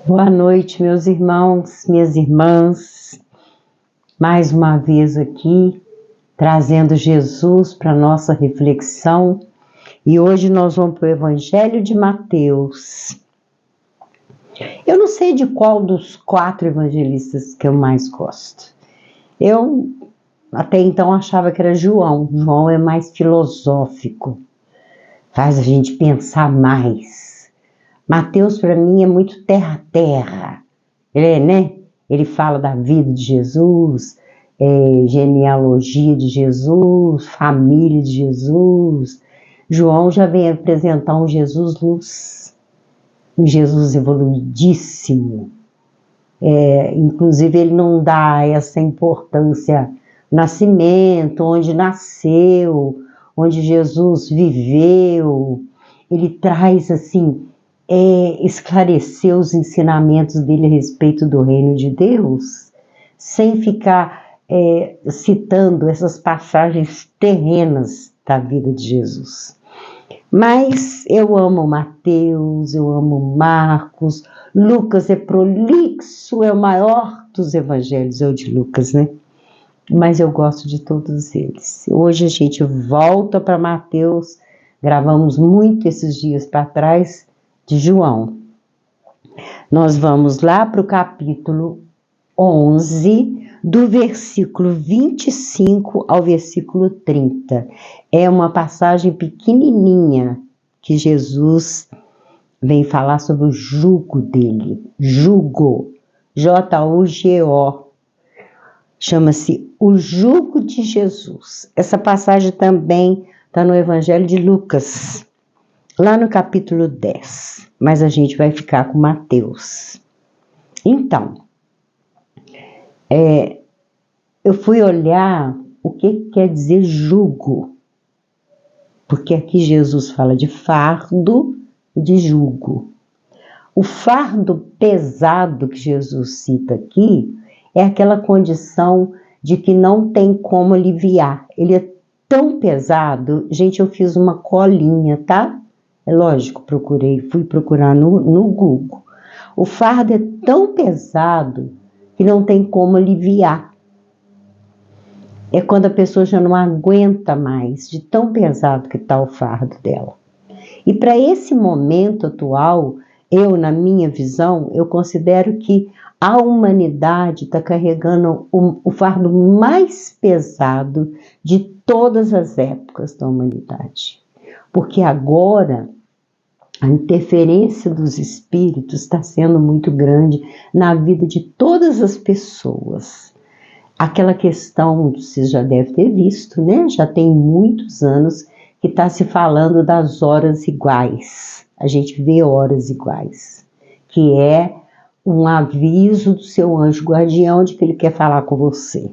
Boa noite, meus irmãos, minhas irmãs. Mais uma vez aqui, trazendo Jesus para a nossa reflexão. E hoje nós vamos para o Evangelho de Mateus. Eu não sei de qual dos 4 evangelistas que eu mais gosto. Eu até então achava que era João. João é mais filosófico, faz a gente pensar mais. Mateus, para mim, é muito terra-terra. Ele fala da vida de Jesus, genealogia de Jesus, família de Jesus. João já vem apresentar um Jesus luz, um Jesus evoluidíssimo. Inclusive, ele não dá essa importância ao nascimento, onde nasceu, onde Jesus viveu. Ele traz, assim, esclarecer os ensinamentos dele a respeito do reino de Deus, sem ficar citando essas passagens terrenas da vida de Jesus. Mas eu amo Mateus, eu amo Marcos, Lucas é prolixo, é o maior dos evangelhos, é o de Lucas, né? Mas eu gosto de todos eles. Hoje a gente volta para Mateus, gravamos muito esses dias para trás, de João. Nós vamos lá para o capítulo 11, do versículo 25 ao versículo 30. É uma passagem pequenininha que Jesus vem falar sobre o jugo dele. Jugo, J-U-G-O. Chama-se O Jugo de Jesus. Essa passagem também está no Evangelho de Lucas, lá no capítulo 10, mas a gente vai ficar com Mateus. Então, eu fui olhar o que quer dizer jugo, porque aqui Jesus fala de fardo e de jugo. O fardo pesado que Jesus cita aqui é aquela condição de que não tem como aliviar. Ele é tão pesado, gente, eu fiz uma colinha, tá? É lógico, fui procurar no Google. O fardo é tão pesado que não tem como aliviar. É quando a pessoa já não aguenta mais, de tão pesado que está o fardo dela. E para esse momento atual, na minha visão, eu considero que a humanidade está carregando o fardo mais pesado de todas as épocas da humanidade. Porque agora a interferência dos espíritos está sendo muito grande na vida de todas as pessoas. Aquela questão, você já deve ter visto, né? Já tem muitos anos que está se falando das horas iguais. A gente vê horas iguais, que é um aviso do seu anjo guardião de que ele quer falar com você.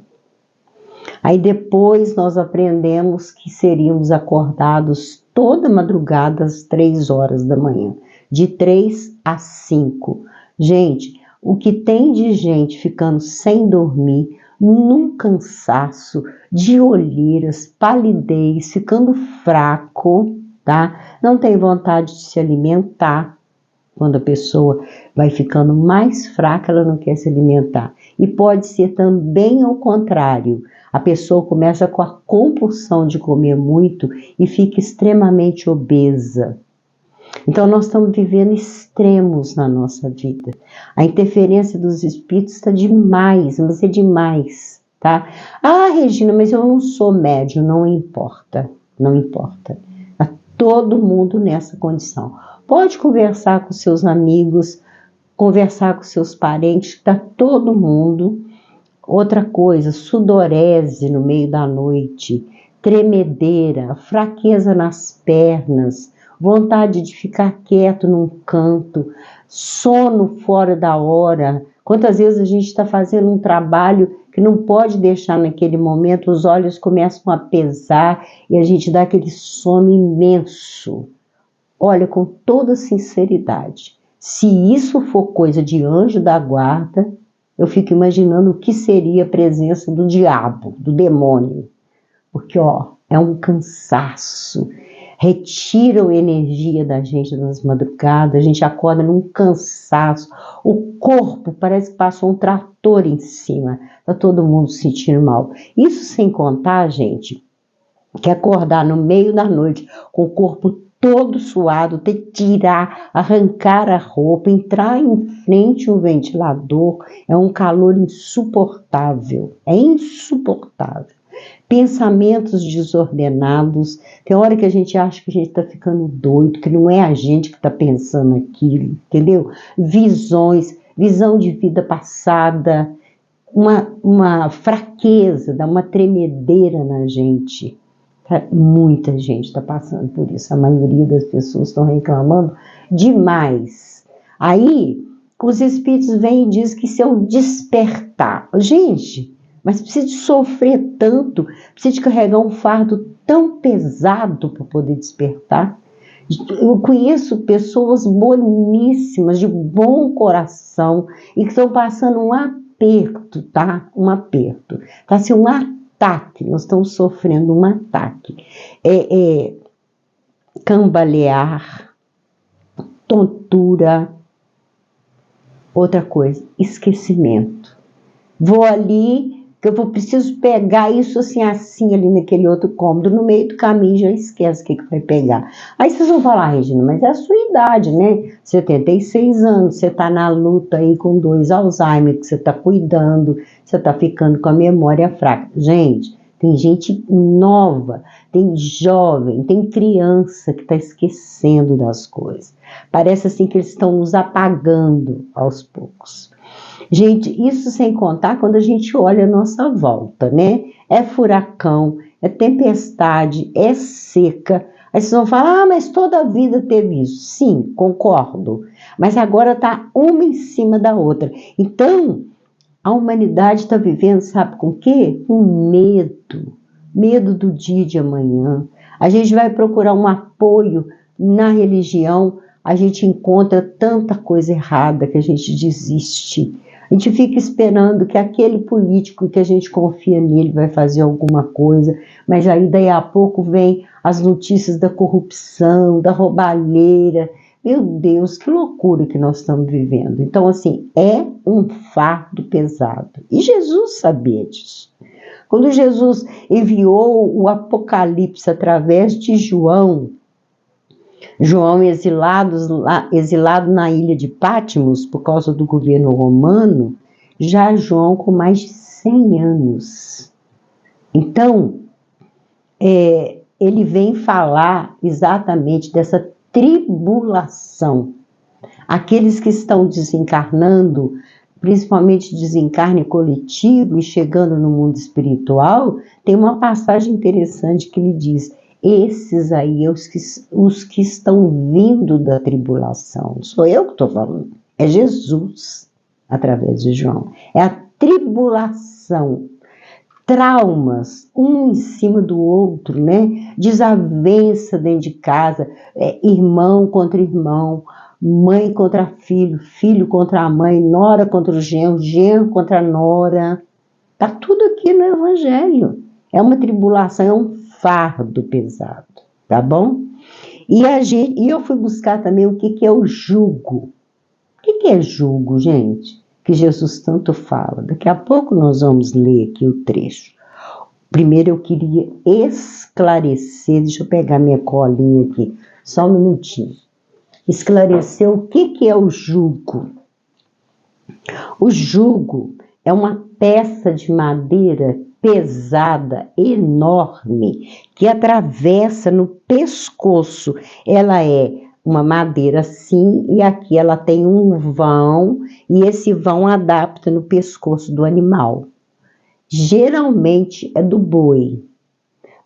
Aí depois nós aprendemos que seríamos acordados toda madrugada às 3 horas da manhã, de 3 às 5. Gente, o que tem de gente ficando sem dormir, num cansaço, de olheiras, palidez, ficando fraco, tá? Não tem vontade de se alimentar. Quando a pessoa vai ficando mais fraca, ela não quer se alimentar. E pode ser também ao contrário. A pessoa começa com a compulsão de comer muito e fica extremamente obesa. Então nós estamos vivendo extremos na nossa vida. A interferência dos espíritos está demais, mas é demais, tá? Ah, Regina, mas eu não sou médium, não importa, não importa. Está todo mundo nessa condição. Pode conversar com seus amigos, conversar com seus parentes, está todo mundo. Outra coisa, sudorese no meio da noite, tremedeira, fraqueza nas pernas, vontade de ficar quieto num canto, sono fora da hora. Quantas vezes a gente está fazendo um trabalho que não pode deixar naquele momento, os olhos começam a pesar e a gente dá aquele sono imenso. Olha, com toda sinceridade, se isso for coisa de anjo da guarda, eu fico imaginando o que seria a presença do diabo, do demônio. Porque, é um cansaço. retiram energia da gente nas madrugadas, a gente acorda num cansaço, o corpo parece que passou um trator em cima, tá todo mundo se sentindo mal. Isso sem contar, gente, que acordar no meio da noite com o corpo todo suado, ter que tirar, arrancar a roupa, entrar em frente ao ventilador, é um calor insuportável, é insuportável. Pensamentos desordenados, tem hora que a gente acha que a gente está ficando doido, que não é a gente que está pensando aquilo, entendeu? Visões, visão de vida passada, uma fraqueza, dá uma tremedeira na gente. Muita gente está passando por isso, a maioria das pessoas estão reclamando demais. Aí, os espíritos vêm e dizem que isso é um despertar. Gente, mas precisa de sofrer tanto, precisa de carregar um fardo tão pesado para poder despertar. Eu conheço pessoas boníssimas, de bom coração, e que estão passando um aperto, tá? Um aperto. Está assim, um ataque, nós estamos sofrendo um ataque. Cambalear, tontura, outra coisa, esquecimento. Vou ali, que eu preciso pegar isso assim ali naquele outro cômodo, no meio do caminho já esquece o que vai pegar. Aí vocês vão falar, Regina, mas é a sua idade, né? 76 anos, você está na luta aí com 2 Alzheimer, que você está cuidando, você está ficando com a memória fraca. Gente, tem gente nova, tem jovem, tem criança que está esquecendo das coisas. Parece assim que eles estão nos apagando aos poucos. Gente, isso sem contar quando a gente olha a nossa volta, né? É furacão, é tempestade, é seca. Aí vocês vão falar, mas toda a vida teve isso. Sim, concordo. Mas agora está uma em cima da outra. Então, a humanidade está vivendo, sabe com o quê? Com medo. Medo do dia de amanhã. A gente vai procurar um apoio na religião, a gente encontra tanta coisa errada que a gente desiste. A gente fica esperando que aquele político que a gente confia nele vai fazer alguma coisa, mas aí daí a pouco vem as notícias da corrupção, da roubalheira. Meu Deus, que loucura que nós estamos vivendo. Então, assim, é um fardo pesado. E Jesus sabia disso. Quando Jesus enviou o Apocalipse através de João exilado na ilha de Patmos por causa do governo romano, já João com mais de 100 anos. Então, ele vem falar exatamente dessa tribulação. Aqueles que estão desencarnando, principalmente desencarne coletivo e chegando no mundo espiritual, tem uma passagem interessante que ele diz: esses aí, os que estão vindo da tribulação. Sou eu que estou falando. É Jesus, através de João. É a tribulação. Traumas, um em cima do outro, né? Desavença dentro de casa, irmão contra irmão, mãe contra filho, filho contra a mãe, nora contra o genro, genro contra a nora. Está tudo aqui no Evangelho. É uma tribulação, é um fardo pesado, tá bom? E eu fui buscar também o que é o jugo. O que é jugo, gente? Que Jesus tanto fala. Daqui a pouco nós vamos ler aqui o trecho. Primeiro eu queria esclarecer, deixa eu pegar minha colinha aqui, só um minutinho. Esclarecer o que é o jugo. O jugo é uma peça de madeira pesada, enorme, que atravessa no pescoço. Ela é uma madeira assim, e aqui ela tem um vão, e esse vão adapta no pescoço do animal. Geralmente é do boi,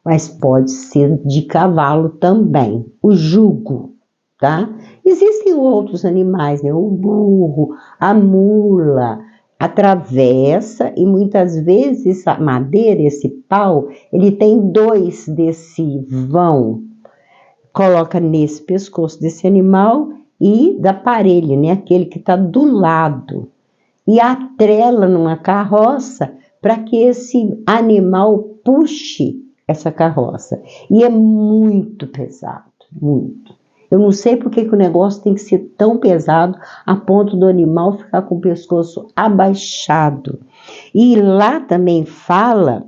mas pode ser de cavalo também. O jugo, tá? Existem outros animais, né? O burro, a mula, atravessa, e muitas vezes a madeira, esse pau, ele tem 2 desse vão, coloca nesse pescoço desse animal e da parelha, né? Aquele que está do lado, e atrela numa carroça para que esse animal puxe essa carroça. E é muito pesado, muito. Eu não sei por que o negócio tem que ser tão pesado a ponto do animal ficar com o pescoço abaixado. E lá também fala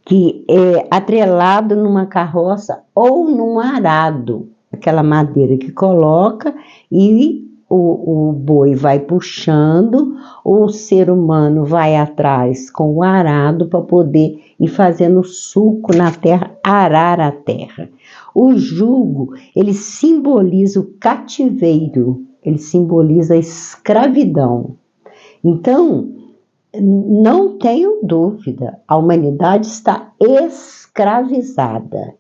que é atrelado numa carroça ou num arado, aquela madeira que coloca e o boi vai puxando, o ser humano vai atrás com o arado para poder ir fazendo suco na terra, arar a terra. O jugo, ele simboliza o cativeiro, ele simboliza a escravidão. Então, não tenho dúvida, a humanidade está escravizada.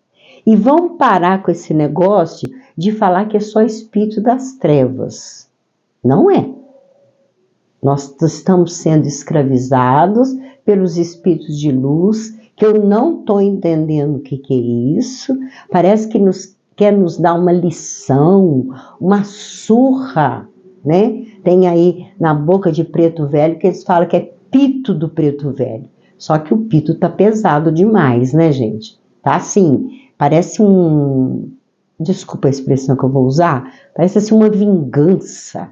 E vamos parar com esse negócio de falar que é só espírito das trevas. Não é. Nós estamos sendo escravizados pelos espíritos de luz, que eu não estou entendendo o que é isso. Parece que quer nos dar uma lição, uma surra, né? Tem aí na boca de preto velho que eles falam que é pito do preto velho. Só que o pito tá pesado demais, né, gente? Tá assim, parece desculpa a expressão que eu vou usar, parece assim uma vingança,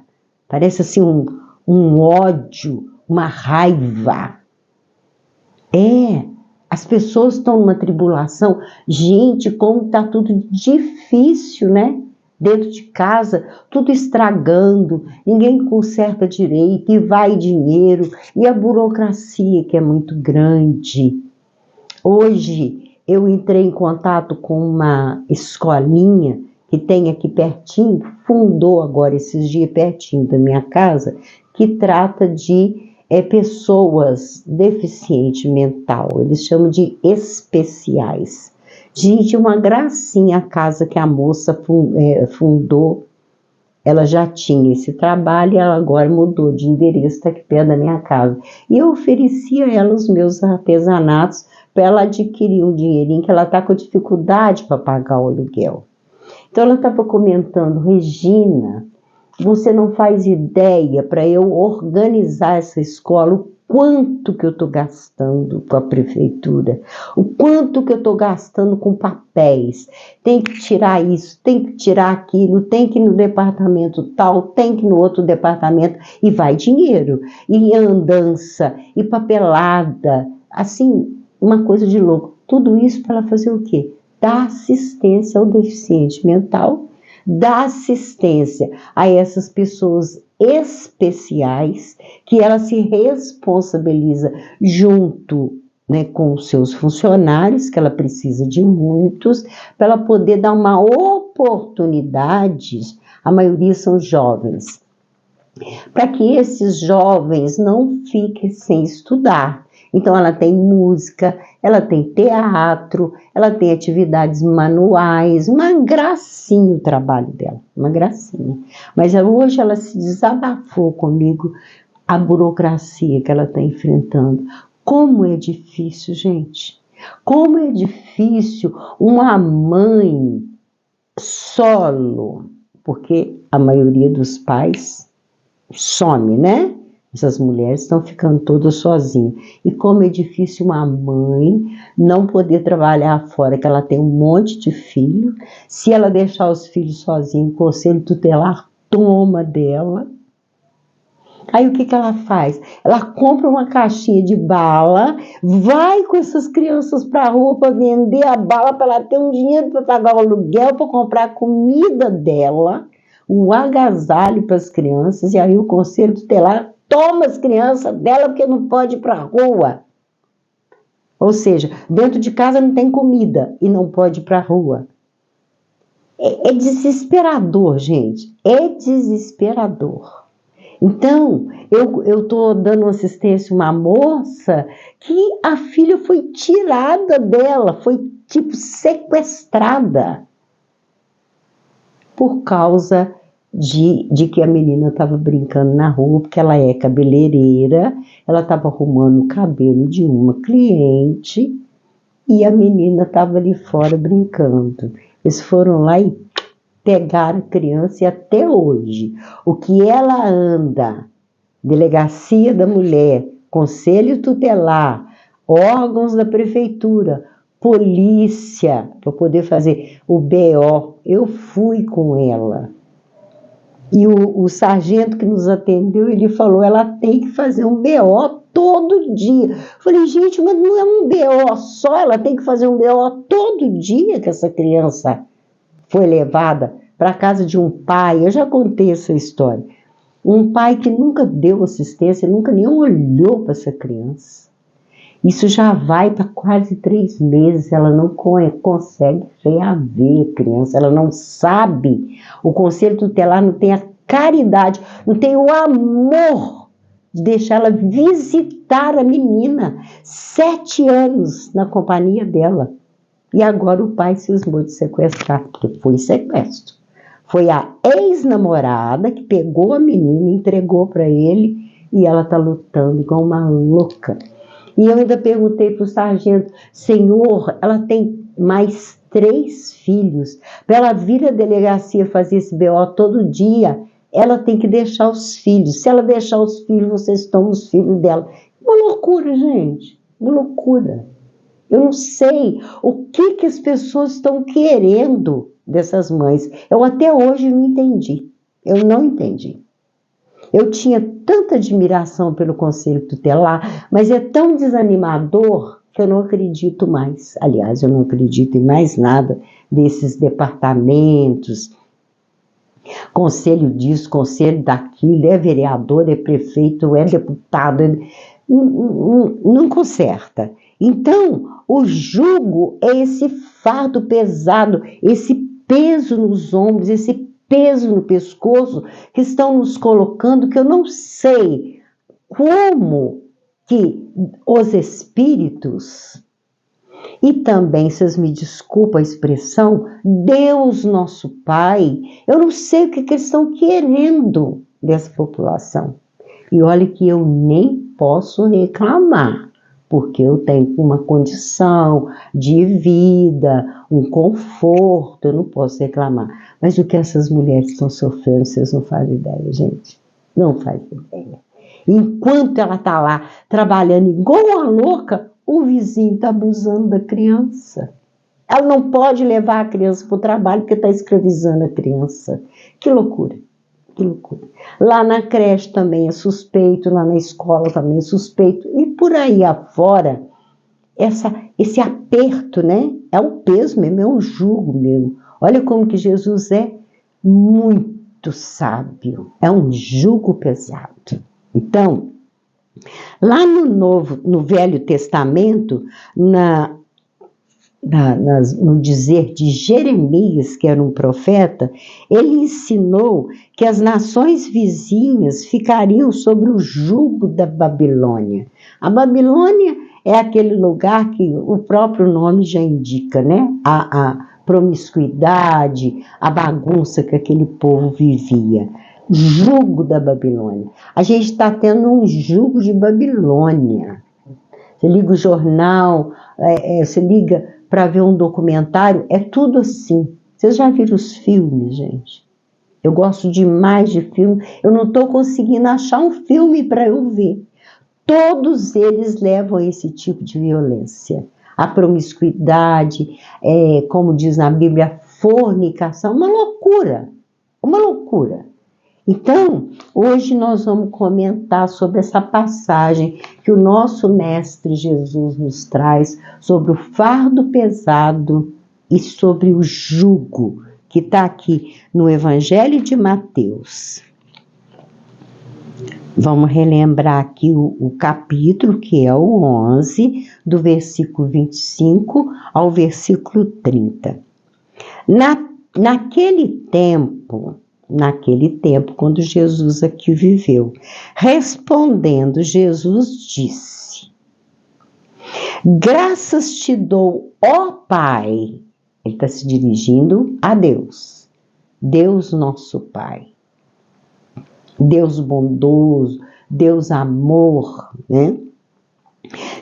parece assim um ódio, uma raiva. As pessoas estão numa tribulação. Gente, como tá tudo difícil, né? Dentro de casa, tudo estragando, ninguém conserta direito, e vai dinheiro, e a burocracia que é muito grande. Hoje eu entrei em contato com uma escolinha que tem aqui pertinho, fundou agora esses dias pertinho da minha casa, que trata de pessoas deficientes mental, eles chamam de especiais. Gente, uma gracinha a casa que a moça fundou. Ela já tinha esse trabalho e ela agora mudou de endereço, está aqui perto da minha casa. E eu ofereci a ela os meus artesanatos para ela adquirir um dinheirinho, que ela está com dificuldade para pagar o aluguel. Então ela estava comentando: Regina, você não faz ideia para eu organizar essa escola, o quanto que eu estou gastando com a prefeitura, o quanto que eu estou gastando com papéis, tem que tirar isso, tem que tirar aquilo, tem que ir no departamento tal, tem que ir no outro departamento, e vai dinheiro, e andança, e papelada, assim, uma coisa de louco. Tudo isso para ela fazer o quê? Dar assistência ao deficiente mental, dar assistência a essas pessoas especiais, que ela se responsabiliza junto, né, com os seus funcionários, que ela precisa de muitos, para ela poder dar uma oportunidade. A maioria são jovens, para que esses jovens não fiquem sem estudar. Então ela tem música, ela tem teatro, ela tem atividades manuais, uma gracinha o trabalho dela, uma gracinha. Mas hoje ela se desabafou comigo, a burocracia que ela está enfrentando. Como é difícil, gente. Como é difícil uma mãe solo, porque a maioria dos pais some, né? Essas mulheres estão ficando todas sozinhas. E como é difícil uma mãe não poder trabalhar fora, que ela tem um monte de filho. Se ela deixar os filhos sozinhos, o conselho tutelar toma dela. Aí o que ela faz? Ela compra uma caixinha de bala, vai com essas crianças para a rua para vender a bala, para ela ter um dinheiro para pagar o aluguel, para comprar a comida dela, um agasalho para as crianças, e aí o conselho tutelar toma as crianças dela porque não pode ir para a rua. Ou seja, dentro de casa não tem comida e não pode ir para a rua. É desesperador, gente. É desesperador. Então, eu estou dando assistência a uma moça que a filha foi tirada dela, foi tipo sequestrada por causa de que a menina estava brincando na rua, porque ela é cabeleireira, ela estava arrumando o cabelo de uma cliente e a menina estava ali fora brincando. Eles foram lá e pegaram a criança, e até hoje, o que ela anda, Delegacia da Mulher, Conselho Tutelar, órgãos da Prefeitura, polícia para poder fazer o BO. Eu fui com ela. E o sargento que nos atendeu, ele falou, ela tem que fazer um BO todo dia. Eu falei, gente, mas não é um BO só, ela tem que fazer um BO todo dia que essa criança foi levada para a casa de um pai. Eu já contei essa história. Um pai que nunca deu assistência, nunca nem olhou para essa criança. Isso já vai para quase 3 meses, ela não consegue reaver a criança, ela não sabe. O conselho tutelar não tem a caridade, não tem o amor de deixar ela visitar a menina. 7 anos na companhia dela. E agora o pai cismou de sequestrar, porque foi sequestro. Foi a ex-namorada que pegou a menina, entregou para ele e ela está lutando igual uma louca. E eu ainda perguntei para o sargento, senhor, ela tem mais 3 filhos. Para ela vir à delegacia fazer esse BO todo dia, ela tem que deixar os filhos. Se ela deixar os filhos, vocês tomam os filhos dela. Uma loucura, gente. Uma loucura. Eu não sei o que as pessoas estão querendo dessas mães. Eu até hoje não entendi. Eu não entendi. Eu tinha tanta admiração pelo conselho tutelar, mas é tão desanimador que eu não acredito mais. Aliás, eu não acredito em mais nada desses departamentos. Conselho disso, conselho daquilo, é vereador, é prefeito, é deputado, não conserta. Então, o jugo é esse fardo pesado, esse peso nos ombros, esse peso no pescoço que estão nos colocando, que eu não sei como que os espíritos, e também, vocês me desculpam a expressão, Deus nosso Pai, eu não sei o que eles estão querendo dessa população. E olha que eu nem posso reclamar, porque eu tenho uma condição de vida, um conforto, eu não posso reclamar. Mas o que essas mulheres estão sofrendo, vocês não fazem ideia, gente. Não fazem ideia. Enquanto ela está lá trabalhando igual uma louca, o vizinho está abusando da criança. Ela não pode levar a criança para o trabalho porque está escravizando a criança. Que loucura. Que loucura. Lá na creche também é suspeito, lá na escola também é suspeito. E por aí afora, esse aperto, né? É o peso mesmo, é o jugo mesmo. Olha como que Jesus é muito sábio. É um jugo pesado. Então, lá no Velho Testamento, no dizer de Jeremias, que era um profeta, ele ensinou que as nações vizinhas ficariam sobre o jugo da Babilônia. A Babilônia é aquele lugar que o próprio nome já indica, né? A promiscuidade, a bagunça que aquele povo vivia. Jugo da Babilônia. A gente está tendo um jugo de Babilônia. Você liga o jornal, você liga para ver um documentário, é tudo assim. Vocês já viram os filmes, gente? Eu gosto demais de filme. Eu não estou conseguindo achar um filme para eu ver. Todos eles levam a esse tipo de violência. A promiscuidade, como diz na Bíblia, fornicação, uma loucura. Uma loucura. Então, hoje nós vamos comentar sobre essa passagem que o nosso Mestre Jesus nos traz sobre o fardo pesado e sobre o jugo, que está aqui no Evangelho de Mateus. Vamos relembrar aqui o capítulo, que é o 11, do versículo 25 ao versículo 30. Naquele tempo, quando Jesus aqui viveu, respondendo, Jesus disse: graças te dou, ó Pai. Ele está se dirigindo a Deus, Deus nosso Pai, Deus bondoso, Deus amor, né?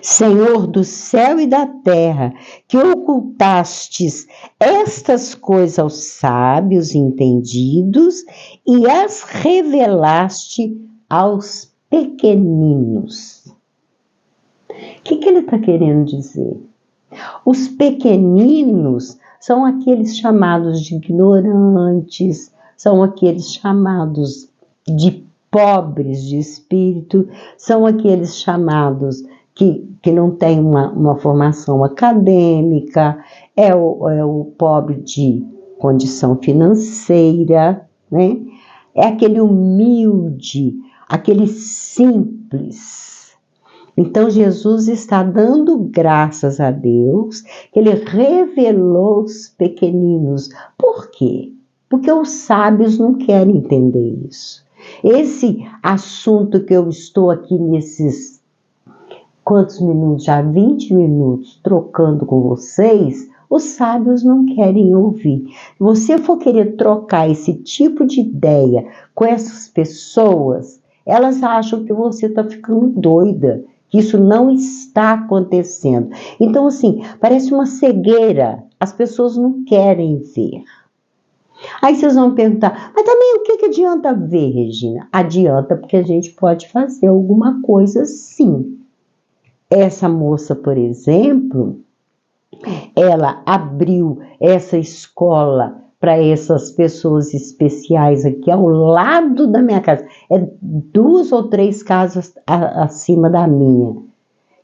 Senhor do céu e da terra, que ocultastes estas coisas aos sábios e entendidos e as revelaste aos pequeninos. O que ele está querendo dizer? Os pequeninos são aqueles chamados de ignorantes, são aqueles chamados de pobres de espírito, são aqueles chamados que não têm uma formação acadêmica, é o pobre de condição financeira, né? É aquele humilde, aquele simples. Então Jesus está dando graças a Deus que Ele revelou os pequeninos. Por quê? Porque os sábios não querem entender isso. Esse assunto que eu estou aqui nesses quantos minutos? Já 20 minutos trocando com vocês, os sábios não querem ouvir. Se você for querer trocar esse tipo de ideia com essas pessoas, elas acham que você está ficando doida, que isso não está acontecendo. Então, assim, parece uma cegueira. As pessoas não querem ver. Aí vocês vão perguntar, mas também o que adianta ver, Regina? Adianta porque a gente pode fazer alguma coisa sim. Essa moça, por exemplo, ela abriu essa escola para essas pessoas especiais aqui ao lado da minha casa. É 2 ou 3 casas acima da minha.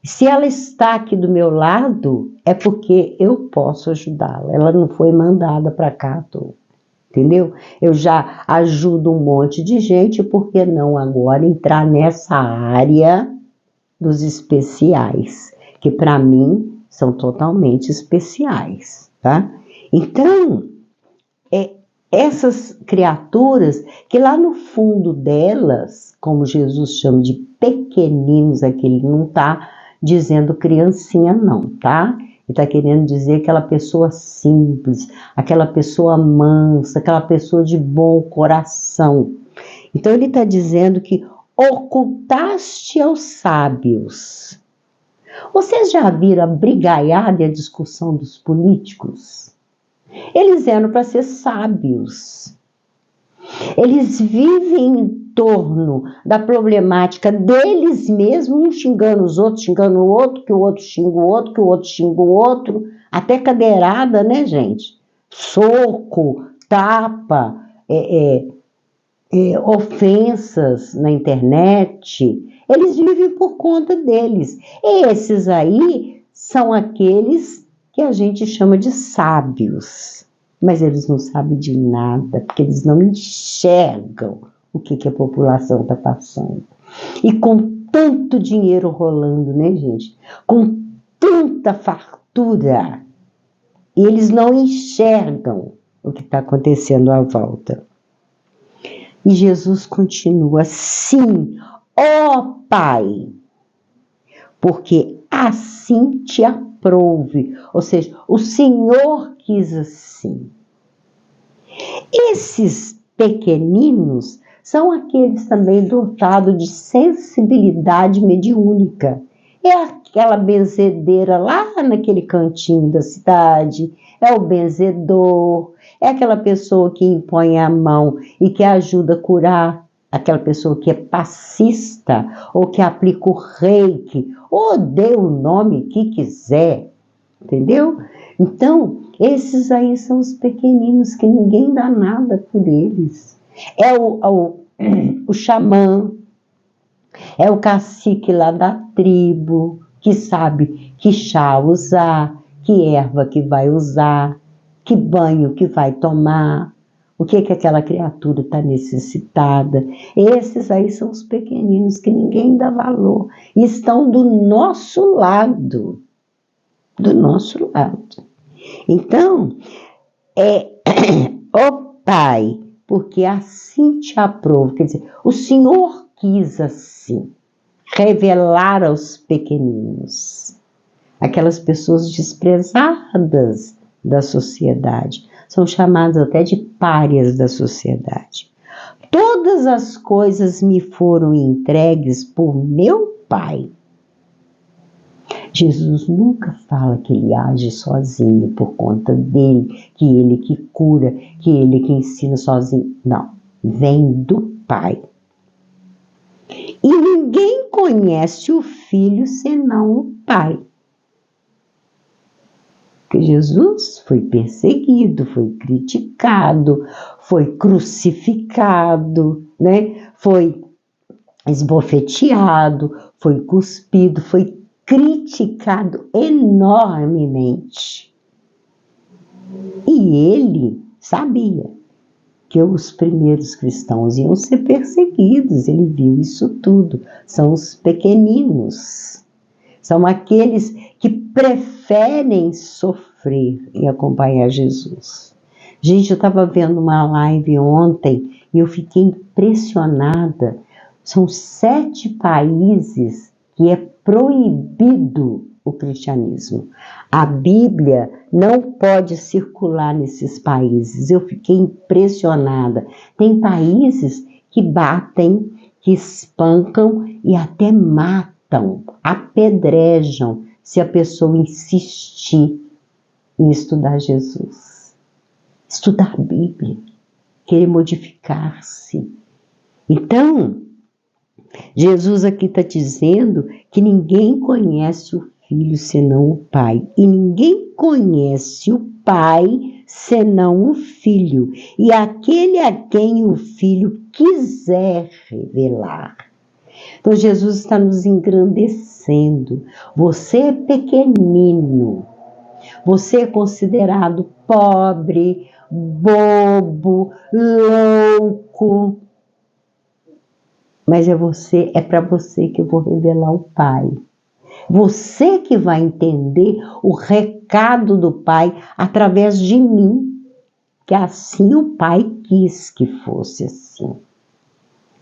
Se ela está aqui do meu lado, é porque eu posso ajudá-la. Ela não foi mandada para cá à toa. Entendeu? Eu já ajudo um monte de gente, por que não agora entrar nessa área dos especiais, que para mim são totalmente especiais, tá? Então, essas criaturas que lá no fundo delas, como Jesus chama de pequeninos, aqui ele não está dizendo criancinha não, tá? Ele está querendo dizer aquela pessoa simples, aquela pessoa mansa, aquela pessoa de bom coração. Então ele está dizendo que ocultaste aos sábios. Vocês já viram a brigaiada e a discussão dos políticos? Eles eram para ser sábios. Eles vivem em torno da problemática deles mesmos, um xingando os outros, xingando o outro, que o outro xinga o outro, que o outro xinga o outro, até cadeirada, né, gente? Soco, tapa, ofensas na internet. Eles vivem por conta deles. Esses aí são aqueles que a gente chama de sábios. Mas eles não sabem de nada, porque eles não enxergam o que a população está passando. E com tanto dinheiro rolando, né, gente? Com tanta fartura, eles não enxergam o que está acontecendo à volta. E Jesus continua assim, ó Pai, porque assim te aprouve. Ou seja, o Senhor quis assim. Esses pequeninos são aqueles também dotados de sensibilidade mediúnica. É aquela benzedeira lá naquele cantinho da cidade, é o benzedor, é aquela pessoa que impõe a mão e que ajuda a curar, aquela pessoa que é passista, ou que aplica o reiki, ou dê o nome que quiser, entendeu? Então, esses aí são os pequeninos que ninguém dá nada por eles. É o xamã, é o cacique lá da tribo, que sabe que chá usar, que erva que vai usar, que banho que vai tomar, o que aquela criatura está necessitada. Esses aí são os pequeninos que ninguém dá valor e estão do nosso lado. Do nosso lado. Então, ó Pai, porque assim te aprovo. Quer dizer, o Senhor quis assim revelar aos pequeninos, aquelas pessoas desprezadas da sociedade, são chamadas até de párias da sociedade. Todas as coisas me foram entregues por meu Pai. Jesus nunca fala que ele age sozinho por conta dele, que ele que cura, que ele que ensina sozinho. Não, vem do Pai. E ninguém conhece o Filho senão o Pai. Porque Jesus foi perseguido, foi criticado, foi crucificado, né? Foi esbofeteado, foi cuspido, foi criticado enormemente. E ele sabia que os primeiros cristãos iam ser perseguidos, ele viu isso tudo. São os pequeninos, são aqueles que preferem sofrer e acompanhar Jesus. Gente, eu estava vendo uma live ontem e eu fiquei impressionada. São 7 países que é proibido o cristianismo. A Bíblia não pode circular nesses países. Eu fiquei impressionada. Tem países que batem, que espancam e até matam, apedrejam, se a pessoa insistir em estudar Jesus. Estudar a Bíblia, querer modificar-se. Então, Jesus aqui está dizendo que ninguém conhece o Filho senão o Pai. E ninguém conhece o Pai senão o Filho. E aquele a quem o Filho quiser revelar. Então Jesus está nos engrandecendo. Você é pequenino. Você é considerado pobre, bobo, louco. Mas é para você que eu vou revelar o Pai. Você que vai entender o recado do Pai através de mim, que assim o Pai quis que fosse assim.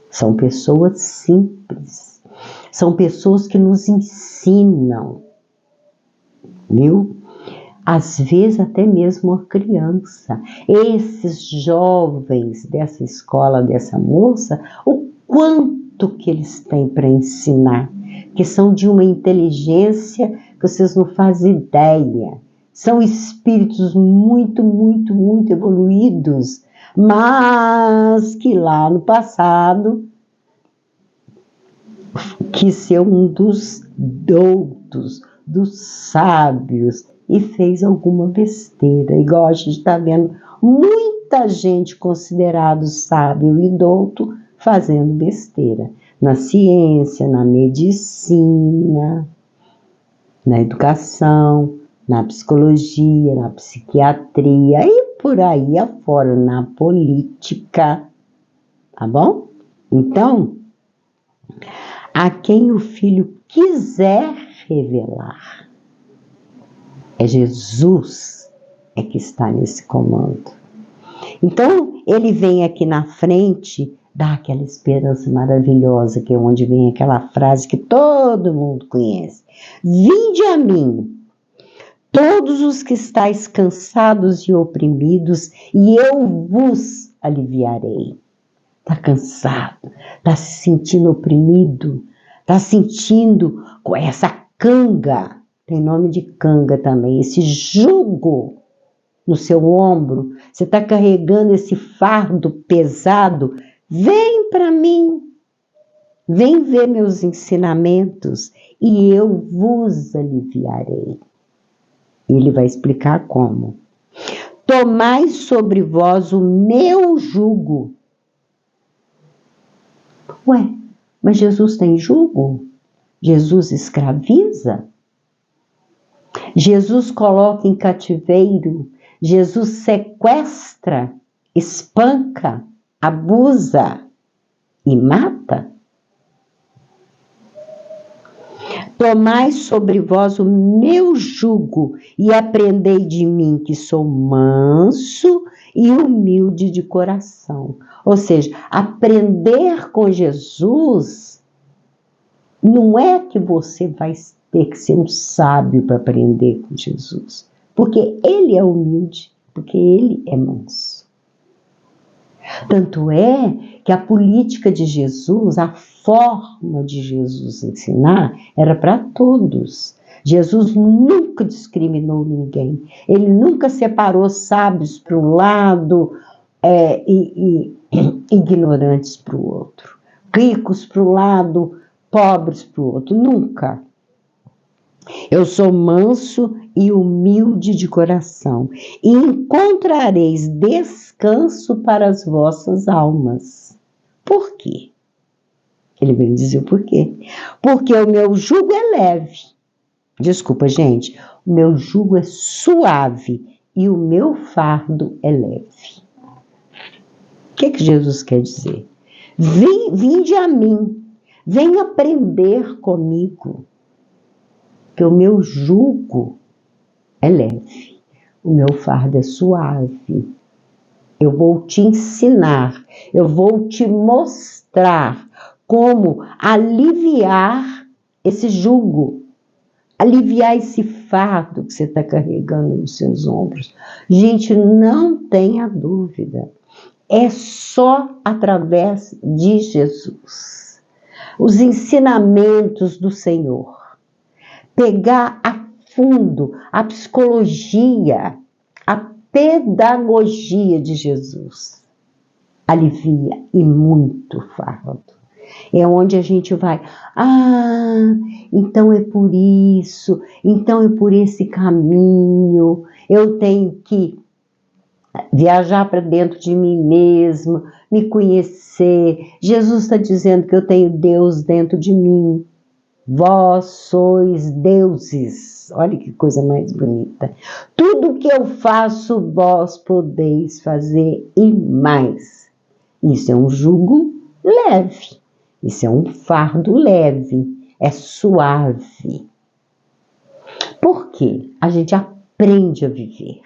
São pessoas simples, são pessoas que nos ensinam, viu? Às vezes até mesmo a criança. Esses jovens dessa escola, dessa moça, o quanto que eles têm para ensinar, que são de uma inteligência que vocês não fazem ideia. São espíritos muito, muito, muito evoluídos, mas que lá no passado quis ser um dos doutos, dos sábios, e fez alguma besteira. Igual a gente está vendo muita gente considerado sábio e douto fazendo besteira. Na ciência, na medicina, na educação, na psicologia, na psiquiatria e por aí afora, na política. Tá bom? Então, a quem o Filho quiser revelar. É Jesus que está nesse comando. Então, ele vem aqui na frente, dá aquela esperança maravilhosa, que é onde vem aquela frase que todo mundo conhece. Vinde a mim, todos os que estáis cansados e oprimidos, e eu vos aliviarei. Está cansado, está se sentindo oprimido, está sentindo com essa canga, tem nome de canga também, esse jugo no seu ombro, você está carregando esse fardo pesado, vem para mim, vem ver meus ensinamentos e eu vos aliviarei. Ele vai explicar como. Tomai sobre vós o meu jugo. Ué, mas Jesus tem jugo? Jesus escraviza? Jesus coloca em cativeiro? Jesus sequestra, espanca, abusa e mata? Tomai sobre vós o meu jugo e aprendei de mim, que sou manso e humilde de coração. Ou seja, aprender com Jesus não é que você vai ter que ser um sábio para aprender com Jesus, porque ele é humilde, porque ele é manso. Tanto é que a política de Jesus, a forma de Jesus ensinar, era para todos. Jesus nunca discriminou ninguém. Ele nunca separou sábios para um lado e ignorantes para o outro. Ricos para um lado, pobres para o outro. Nunca. Eu sou manso e humilde de coração, e encontrareis descanso para as vossas almas. Por quê? Ele vem dizer o porquê. Porque o meu jugo é leve. Desculpa, gente. O meu jugo é suave e o meu fardo é leve. O que Jesus quer dizer? Vinde a mim. Vem aprender comigo. Que o meu jugo é leve. O meu fardo é suave. Eu vou te ensinar. Eu vou te mostrar como aliviar esse jugo, aliviar esse fardo que você está carregando nos seus ombros. Gente, não tenha dúvida, é só através de Jesus. Os ensinamentos do Senhor, pegar a fundo a psicologia, a pedagogia de Jesus, alivia e muito fardo. É onde a gente vai, então é por isso, então é por esse caminho, eu tenho que viajar para dentro de mim mesmo, me conhecer. Jesus está dizendo que eu tenho Deus dentro de mim. Vós sois deuses. Olha que coisa mais bonita. Tudo que eu faço, vós podeis fazer e mais. Isso é um jugo leve. Isso é um fardo leve, é suave. Por quê? A gente aprende a viver.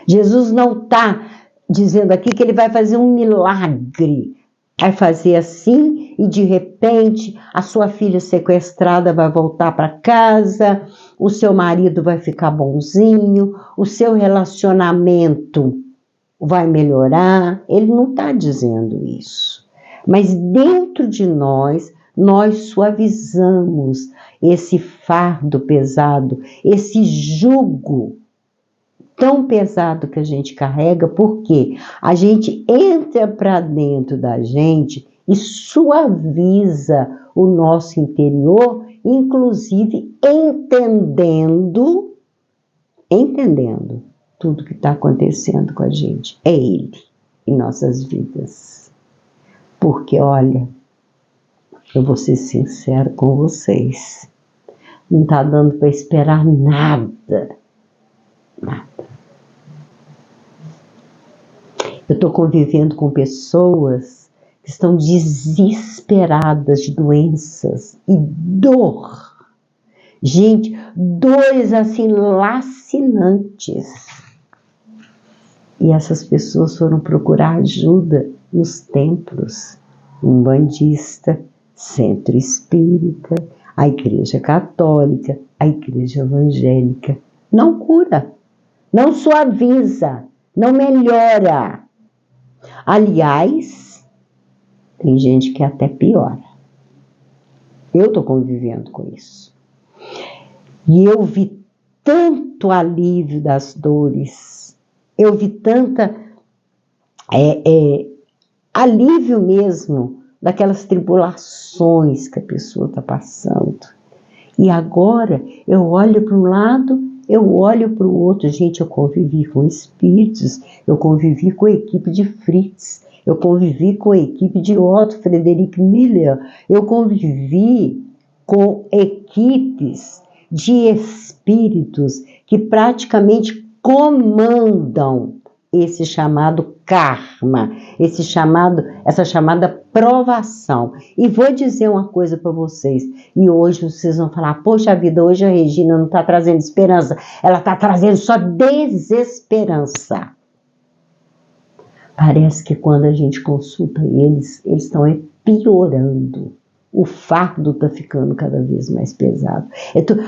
Jesus não está dizendo aqui que ele vai fazer um milagre. Vai fazer assim e de repente a sua filha sequestrada vai voltar para casa, o seu marido vai ficar bonzinho, o seu relacionamento vai melhorar. Ele não está dizendo isso. Mas dentro de nós suavizamos esse fardo pesado, esse jugo tão pesado que a gente carrega, porque a gente entra para dentro da gente e suaviza o nosso interior, inclusive entendendo tudo que está acontecendo com a gente. É Ele em nossas vidas. Porque, olha, eu vou ser sincero com vocês, não está dando para esperar nada. Eu estou convivendo com pessoas que estão desesperadas de doenças e dor. Gente, dores assim lacinantes. E essas pessoas foram procurar ajuda nos templos, umbandista, centro espírita, a igreja católica, a igreja evangélica. Não cura, não suaviza, não melhora. Aliás, tem gente que até piora. Eu estou convivendo com isso. E eu vi tanto alívio das dores, eu vi tanta alívio mesmo daquelas tribulações que a pessoa está passando. E agora eu olho para um lado, eu olho para o outro. Gente, eu convivi com espíritos, eu convivi com a equipe de Fritz, eu convivi com a equipe de Otto Frederick Miller, eu convivi com equipes de espíritos que praticamente comandam esse chamado karma, essa chamada provação. E vou dizer uma coisa para vocês, e hoje vocês vão falar, poxa vida, hoje a Regina não está trazendo esperança, ela está trazendo só desesperança. Parece que quando a gente consulta eles estão piorando. O fardo está ficando cada vez mais pesado.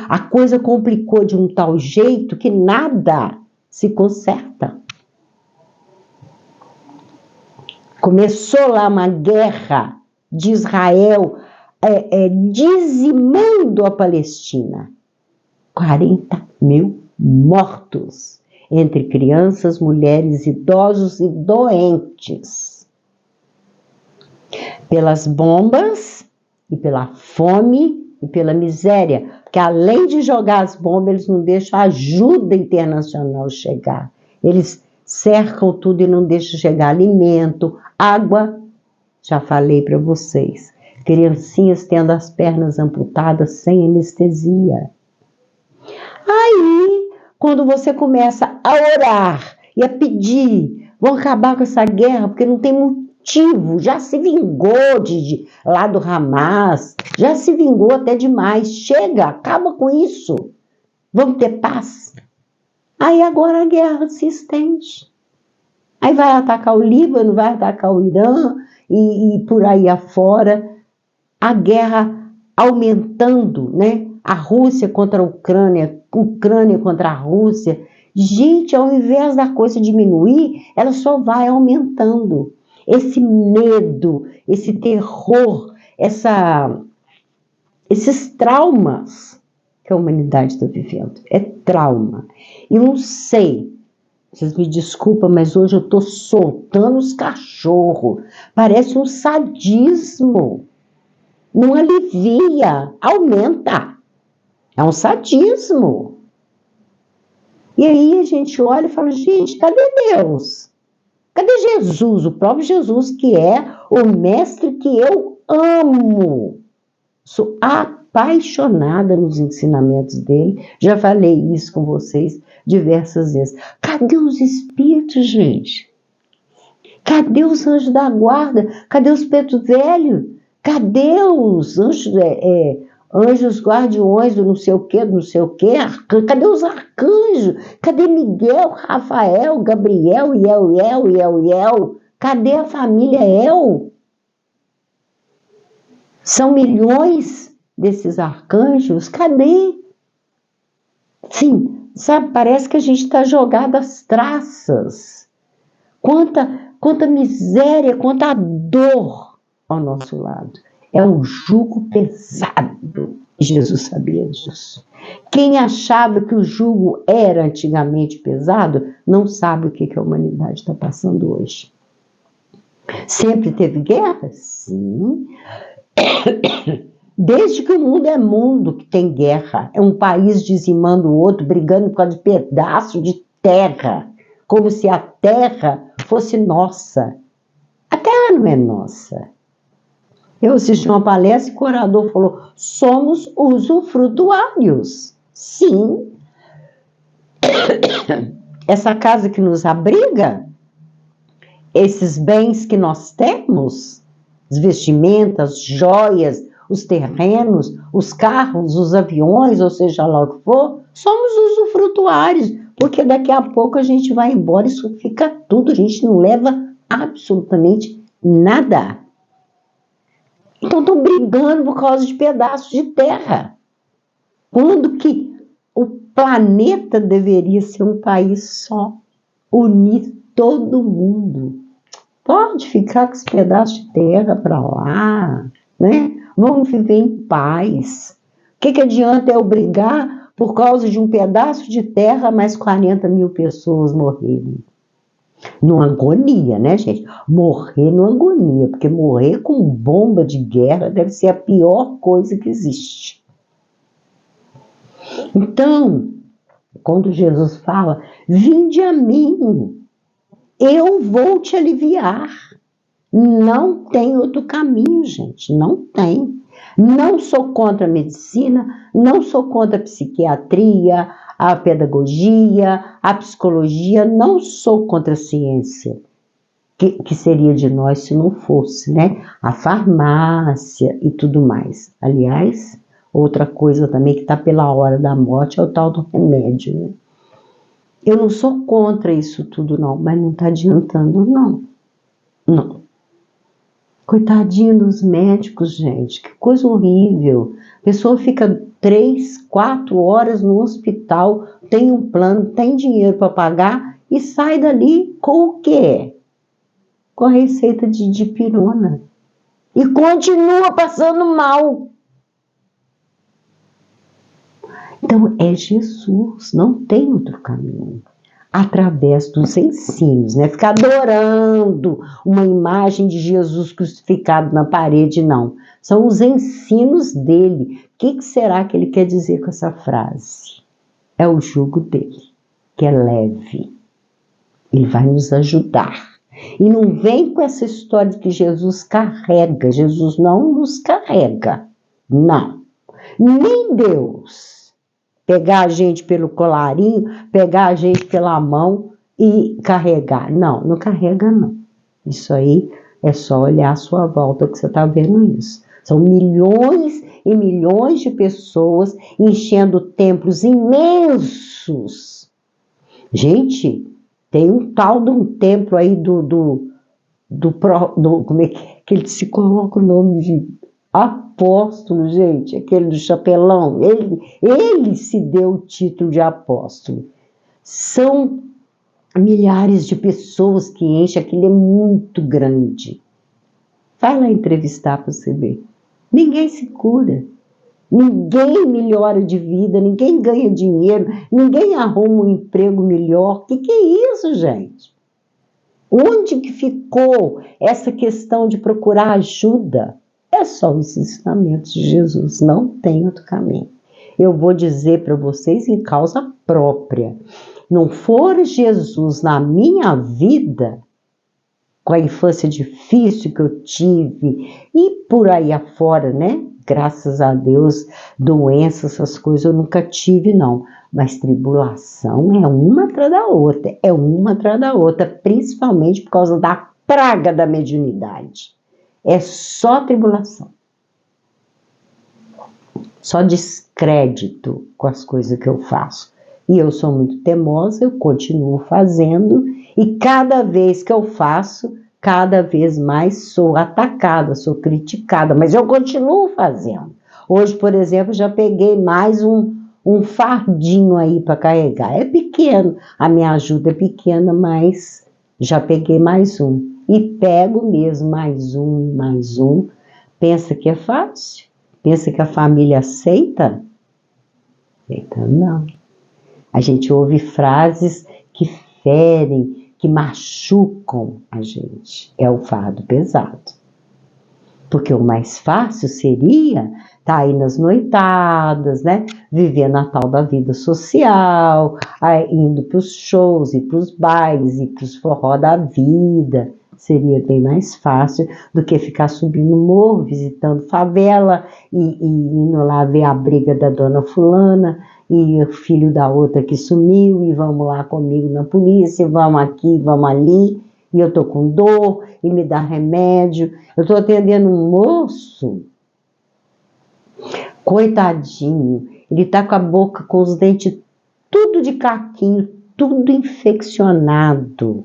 A coisa complicou de um tal jeito que nada se conserta. Começou lá uma guerra de Israel dizimando a Palestina. 40 mil mortos, entre crianças, mulheres, idosos e doentes. Pelas bombas e pela fome e pela miséria. Porque além de jogar as bombas, eles não deixam a ajuda internacional chegar. Eles cercam tudo e não deixam chegar alimento, água. Já falei para vocês. Criancinhas tendo as pernas amputadas sem anestesia. Aí, quando você começa a orar e a pedir, vão acabar com essa guerra, porque não tem motivo, já se vingou lá do Hamas, já se vingou até demais, chega, acaba com isso, vamos ter paz. Aí agora a guerra se estende. Aí vai atacar o Líbano, vai atacar o Irã e por aí afora, a guerra aumentando, né? A Rússia contra a Ucrânia, Ucrânia contra a Rússia. Gente, ao invés da coisa diminuir, ela só vai aumentando. Esse medo, esse terror, esses traumas que a humanidade está vivendo. É trauma. E não sei, vocês me desculpam, mas hoje eu estou soltando os cachorros. Parece um sadismo. Não alivia, aumenta. É um sadismo. E aí a gente olha e fala, gente, cadê Deus? Cadê Jesus? O próprio Jesus, que é o mestre que eu amo. Sou apaixonada nos ensinamentos dele. Já falei isso com vocês diversas vezes. Cadê os espíritos, gente? Cadê os anjos da guarda? Cadê os pretos velhos? Cadê os anjos, anjos guardiões do não sei o quê, do não sei o quê? Cadê os arcanjos? Cadê Miguel, Rafael, Gabriel, Iel? Cadê a família El? São milhões desses arcanjos, cadê? Sim, sabe, parece que a gente está jogado às traças. Quanta miséria, quanta dor ao nosso lado. É um jugo pesado. Jesus sabia disso. Quem achava que o jugo era antigamente pesado, não sabe o que a humanidade está passando hoje. Sempre teve guerra? Sim. Desde que o mundo é mundo que tem guerra, é um país dizimando o outro, brigando por causa de pedaço de terra, como se a terra fosse nossa. A terra não é nossa. Eu assisti uma palestra e o orador falou, somos usufrutuários. Sim. Essa casa que nos abriga, esses bens que nós temos, as vestimentas, joias, os terrenos, os carros, os aviões, ou seja lá o que for, somos usufrutuários, porque daqui a pouco a gente vai embora, isso fica tudo, a gente não leva absolutamente nada. Então estão brigando por causa de pedaços de terra, quando que o planeta deveria ser um país só, unir todo mundo. Pode ficar com esse pedaço de terra para lá, né? Vamos viver em paz. O que adianta eu brigar por causa de um pedaço de terra, mais 40 mil pessoas morrerem? Numa agonia, né, gente? Morrer numa agonia, porque morrer com bomba de guerra deve ser a pior coisa que existe. Então, quando Jesus fala, vinde a mim, eu vou te aliviar. Não tem outro caminho, gente, não tem. Não sou contra a medicina, não sou contra a psiquiatria, a pedagogia, a psicologia, não sou contra a ciência, que seria de nós se não fosse, né? A farmácia e tudo mais. Aliás, outra coisa também que está pela hora da morte é o tal do remédio, né? Eu não sou contra isso tudo, não, mas não está adiantando, não. Não. Coitadinho dos médicos, gente, que coisa horrível. A pessoa fica 3, 4 horas no hospital, tem um plano, tem dinheiro para pagar e sai dali com o quê? Com a receita de dipirona. E continua passando mal. Então é Jesus, não tem outro caminho. através dos ensinos, né? Ficar adorando uma imagem de Jesus crucificado na parede, não. São os ensinos dele. O que será que ele quer dizer com essa frase? É o jugo dele, que é leve. Ele vai nos ajudar. E não vem com essa história de que Jesus carrega. Jesus não nos carrega. Não. Nem Deus. Pegar a gente pelo colarinho, pegar a gente pela mão e carregar. Não, não carrega não. Isso aí é só olhar à sua volta que você está vendo isso. São milhões e milhões de pessoas enchendo templos imensos. Gente, tem um tal de um templo aí como é que ele se coloca o nome de apóstolo, gente, aquele do chapelão, ele se deu o título de apóstolo. São milhares de pessoas que enchem, aquilo é muito grande. Vai lá entrevistar para você ver. Ninguém se cura, ninguém melhora de vida, ninguém ganha dinheiro, ninguém arruma um emprego melhor. O que é isso, gente? Onde que ficou essa questão de procurar ajuda? É só os ensinamentos de Jesus, não tem outro caminho. Eu vou dizer para vocês em causa própria. Não for Jesus na minha vida, com a infância difícil que eu tive, e por aí afora, né? Graças a Deus, doenças, essas coisas eu nunca tive, não. Mas tribulação é uma atrás da outra, principalmente por causa da praga da mediunidade. É só tribulação. Só descrédito com as coisas que eu faço. E eu sou muito teimosa, eu continuo fazendo, e cada vez que eu faço, cada vez mais sou atacada, sou criticada, mas eu continuo fazendo. Hoje, por exemplo, já peguei mais um fardinho aí para carregar. É pequeno, a minha ajuda é pequena, mas já peguei mais um. E pego mesmo mais um. Pensa que é fácil? Pensa que a família aceita? Aceita não. A gente ouve frases que ferem, que machucam a gente. É o fardo pesado. Porque o mais fácil seria estar aí nas noitadas, né? Viver na tal da vida social, indo para os shows, ir para os bailes, ir para os forró da vida. Seria bem mais fácil do que ficar subindo morro, visitando favela e indo lá ver a briga da dona fulana e o filho da outra que sumiu e vamos lá comigo na polícia, vamos aqui, vamos ali, e eu tô com dor e me dá remédio. Eu tô atendendo um moço, coitadinho, ele tá com a boca, com os dentes tudo de caquinho, tudo infeccionado,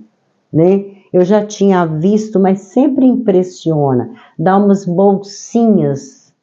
né? Eu já tinha visto, mas sempre impressiona. Dá umas bolsinhas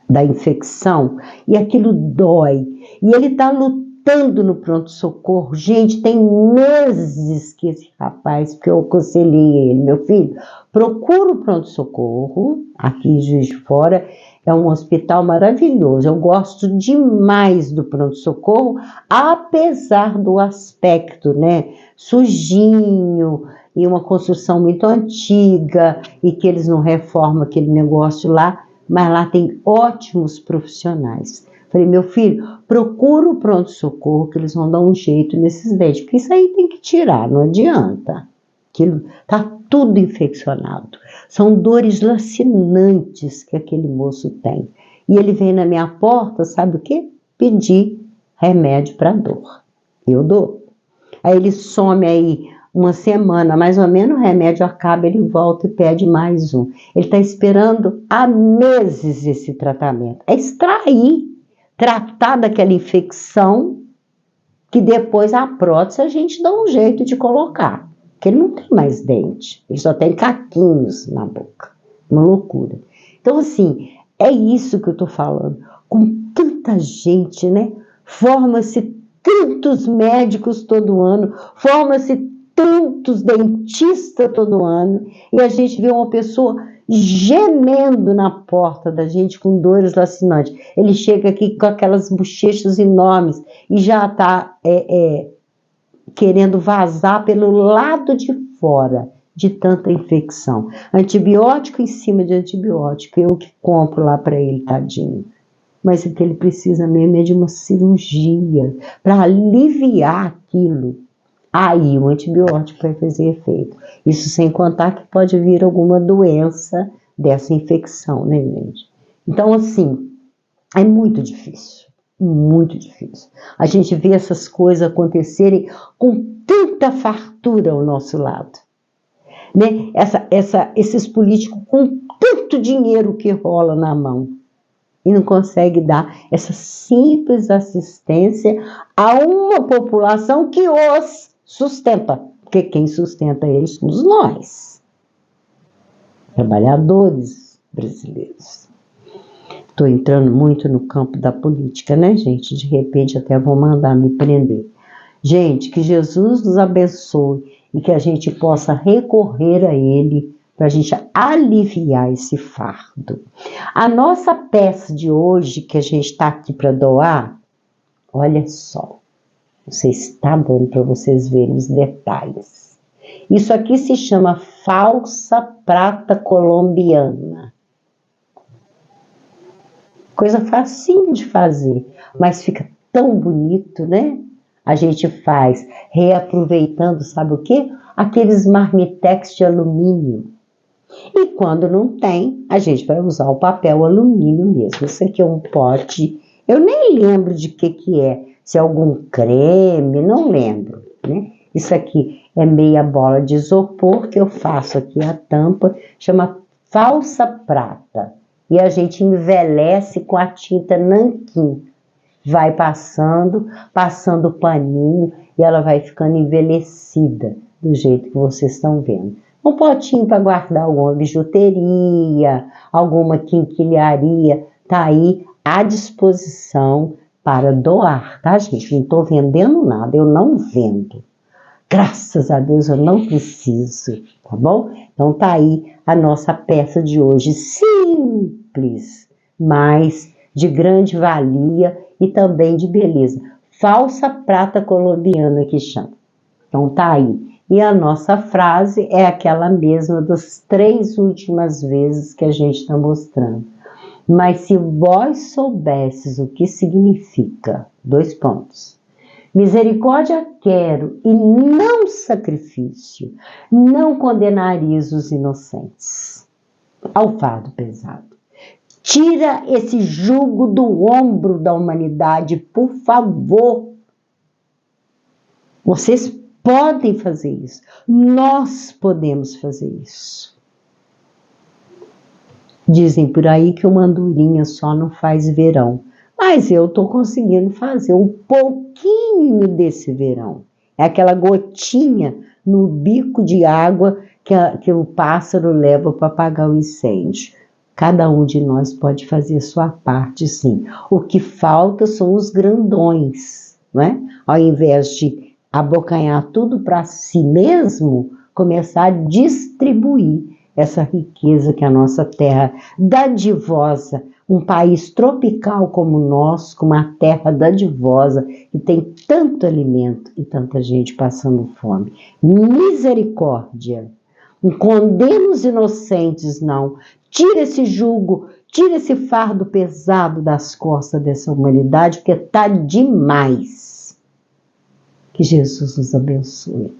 da infecção e aquilo dói. E ele está lutando no pronto-socorro. Gente, tem meses que esse rapaz, que eu aconselhei ele, meu filho, procura o pronto-socorro, aqui em Juiz de Fora, é um hospital maravilhoso. Eu gosto demais do pronto-socorro, apesar do aspecto, né, sujinho e uma construção muito antiga e que eles não reformam aquele negócio lá, mas lá tem ótimos profissionais. Falei, meu filho, procura o pronto-socorro que eles vão dar um jeito nesses dentes, porque isso aí tem que tirar, não adianta. Aquilo tá tudo infeccionado. São dores lacinantes que aquele moço tem. E ele vem na minha porta, sabe o quê? Pedir remédio para dor. Eu dou. Aí ele some aí uma semana, mais ou menos, o remédio acaba, ele volta e pede mais um. Ele está esperando há meses esse tratamento. É extrair, tratar daquela infecção, que depois a prótese a gente dá um jeito de colocar. Porque ele não tem mais dente, ele só tem caquinhos na boca. Uma loucura. Então, assim, é isso que eu estou falando. Com tanta gente, né? Forma-se tantos médicos todo ano, forma-se tantos dentistas todo ano, e a gente vê uma pessoa gemendo na porta da gente com dores lacinantes. Ele chega aqui com aquelas bochechas enormes e já está querendo vazar pelo lado de fora de tanta infecção. Antibiótico em cima de antibiótico, eu que compro lá para ele, tadinho. Mas o que ele precisa mesmo é de uma cirurgia para aliviar aquilo. Aí o antibiótico vai fazer efeito. Isso sem contar que pode vir alguma doença dessa infecção, né, gente? Então, assim, é muito difícil. Muito difícil. A gente vê essas coisas acontecerem com tanta fartura ao nosso lado. Né? Esses políticos com tanto dinheiro que rola na mão e não consegue dar essa simples assistência a uma população que os sustenta. Porque quem sustenta eles somos nós, trabalhadores brasileiros. Estou entrando muito no campo da política, né, gente? De repente até vão mandar me prender. Gente, que Jesus nos abençoe e que a gente possa recorrer a Ele para a gente aliviar esse fardo. A nossa peça de hoje, que a gente está aqui para doar, olha só, não sei se está dando para vocês verem os detalhes. Isso aqui se chama falsa prata colombiana. Coisa facinho de fazer, mas fica tão bonito, né? A gente faz reaproveitando, sabe o quê? Aqueles marmitex de alumínio. E quando não tem, a gente vai usar o papel alumínio mesmo. Isso aqui é um pote, eu nem lembro de que é. Se é algum creme, não lembro, né? Isso aqui é meia bola de isopor que eu faço aqui a tampa, chama falsa prata. E a gente envelhece com a tinta nanquim. Vai passando o paninho e ela vai ficando envelhecida do jeito que vocês estão vendo. Um potinho para guardar alguma bijuteria, alguma quinquilharia, tá aí à disposição para doar, tá, gente? Não estou vendendo nada, eu não vendo. Graças a Deus eu não preciso, tá bom? Então tá aí a nossa peça de hoje, simples, mas de grande valia e também de beleza. Falsa prata colombiana que chama. Então tá aí. E a nossa frase é aquela mesma das 3 últimas vezes que a gente está mostrando. Mas se vós soubesses o que significa, 2 pontos. Misericórdia quero e não sacrifício, não condenareis os inocentes. Ao fardo pesado. Tira esse jugo do ombro da humanidade, por favor. Vocês podem fazer isso. Nós podemos fazer isso. Dizem por aí que uma andorinha só não faz verão. Mas eu estou conseguindo fazer um pouquinho desse verão. É aquela gotinha no bico de água que o pássaro leva para apagar o incêndio. Cada um de nós pode fazer sua parte, sim. O que falta são os grandões, não é? Ao invés de abocanhar tudo para si mesmo, começar a distribuir essa riqueza que a nossa terra dadivosa, um país tropical como o nosso, com uma terra dadivosa, que tem tanto alimento e tanta gente passando fome. Misericórdia! Não condena os inocentes, não. Tira esse jugo, tira esse fardo pesado das costas dessa humanidade, porque está demais. Que Jesus nos abençoe.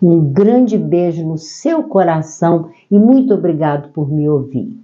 Um grande beijo no seu coração e muito obrigado por me ouvir.